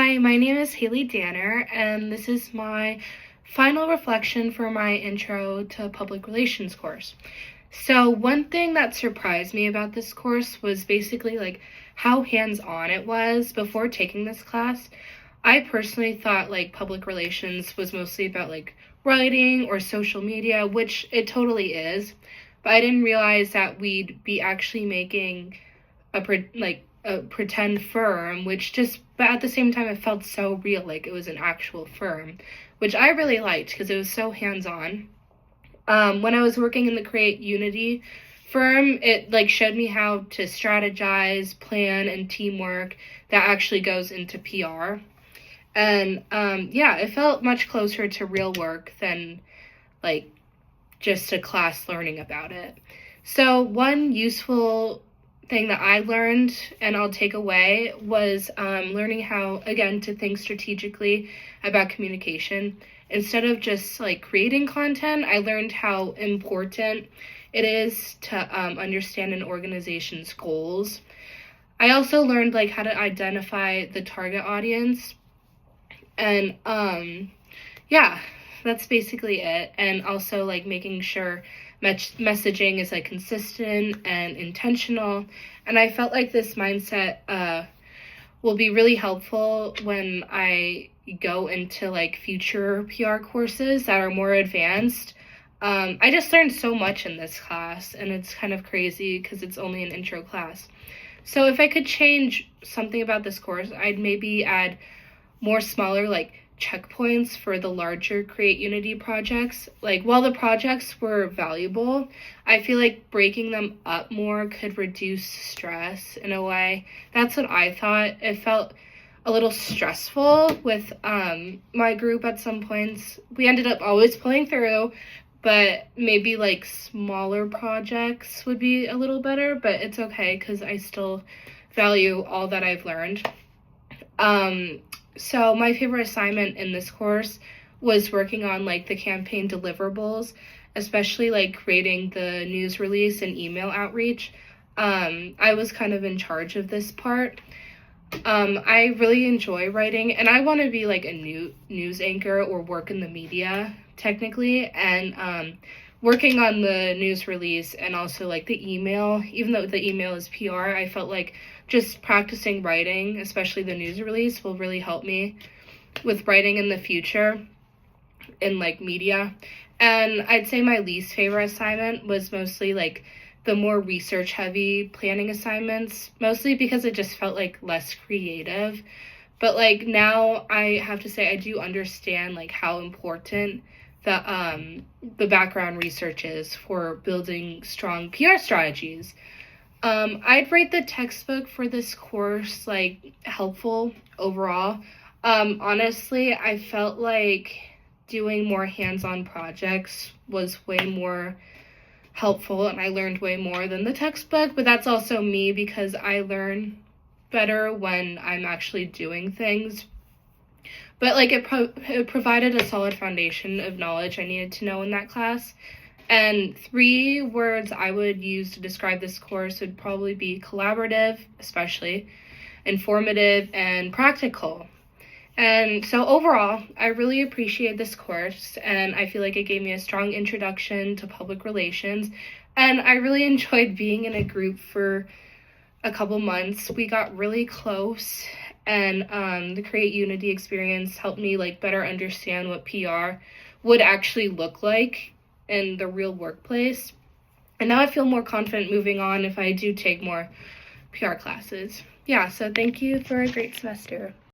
Hi, my name is Haley Danner, and this is my final reflection for my Intro to Public Relations course. So, one thing that surprised me about this course was basically like how hands-on it was before taking this class. I personally thought like public relations was mostly about like writing or social media, which it totally is, but I didn't realize that we'd be actually making a pretend firm, but at the same time, it felt so real, like it was an actual firm, which I really liked because it was so hands-on. When I was working in the Create Unity firm, it like showed me how to strategize, plan, and teamwork that actually goes into PR. And yeah, it felt much closer to real work than like just a class learning about it. So one useful thing that I learned and I'll take away was learning how, again, to think strategically about communication. Instead of just like creating content, I learned how important it is to understand an organization's goals. I also learned like how to identify the target audience, and yeah, that's basically it. And also like making sure messaging is like consistent and intentional. And I felt like this mindset will be really helpful when I go into like future PR courses that are more advanced. I just learned so much in this class, and it's kind of crazy because it's only an intro class. So if I could change something about this course, I'd maybe add more smaller like checkpoints for the larger Create Unity projects. Like while the projects were valuable, I feel like breaking them up more could reduce stress in a way. That's what I thought. It felt a little stressful with my group at some points. We ended up always pulling through, but maybe like smaller projects would be a little better, but it's okay because I still value all that I've learned. So my favorite assignment in this course was working on like the campaign deliverables, especially like creating the news release and email outreach. I was kind of in charge of this part. I really enjoy writing, and I want to be like a news anchor or work in the media technically, and working on the news release and also like the email, even though the email is PR, I felt like just practicing writing, especially the news release, will really help me with writing in the future in like media. And I'd say my least favorite assignment was mostly like the more research heavy planning assignments, mostly because it just felt like less creative. But like now I have to say I do understand like how important the background research is for building strong PR strategies. I'd rate the textbook for this course like helpful overall. Honestly, I felt like doing more hands-on projects was way more helpful, and I learned way more than the textbook, but that's also me because I learn better when I'm actually doing things. But like it provided a solid foundation of knowledge I needed to know in that class. And 3 words I would use to describe this course would probably be collaborative, especially, informative, and practical. And so overall, I really appreciate this course, and I feel like it gave me a strong introduction to public relations, and I really enjoyed being in a group for a couple months. We got really close, and the Create Unity experience helped me like better understand what PR would actually look like in the real workplace. And now I feel more confident moving on if I do take more PR classes. Yeah, so thank you for a great semester.